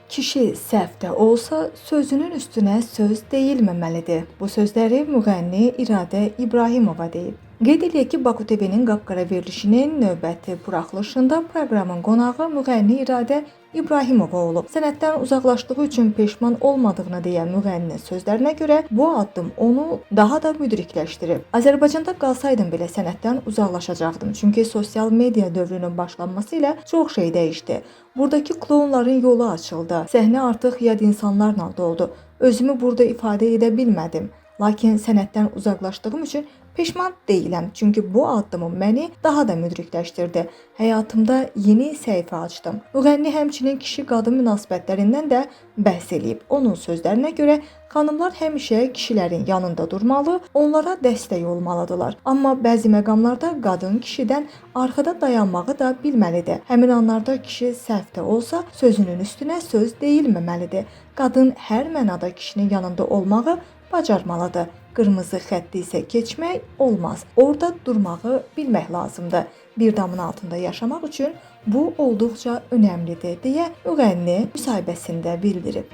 Kişi səhv də olsa sözünün üstünə söz deyilməməlidir. Bu sözləri müğənni İradə İbrahimova deyib. Qeyd edək ki, Baku TV-nin Qapqara verilişinin növbəti buraxılışında proqramın qonağı müğənni İradə İbrahimova olub. Sənətdən uzaqlaşdığı üçün peşman olmadığını deyən müğənninin sözlərinə görə bu addım onu daha da müdrikləşdirib. Azərbaycanda qalsaydım belə sənətdən uzaqlaşacaqdım. Çünki sosial media dövrünün başlanması ilə çox şey dəyişdi. Buradakı klonların yolu açıldı. Səhnə artıq yad insanlarla doldu. Özümü burada ifadə edə bilmədim. Lakin sənətdən uzaqlaşdığım üçün peşman deyiləm. Çünki bu addımım məni daha da müdrikləşdirdi. Həyatımda yeni səhifə açdım. Müğənni həmçinin kişi-qadın münasibətlərindən də bəhs edib. Onun sözlərinə görə xanımlar həmişə kişilərin yanında durmalı, onlara dəstək olmalıdırlar. Amma bəzi məqamlarda qadın kişidən arxada dayanmağı da bilməlidir. Həmin anlarda kişi səhv də olsa sözünün üstünə söz deyilməməlidir. Qadın hər mənada kişinin yanında olmağı bacarmalıdır. Qırmızı xətti isə keçmək olmaz. Orada durmağı bilmək lazımdır. Bir damın altında yaşamaq üçün bu olduqca önəmlidir deyə müğənni müsahibəsində bildirib.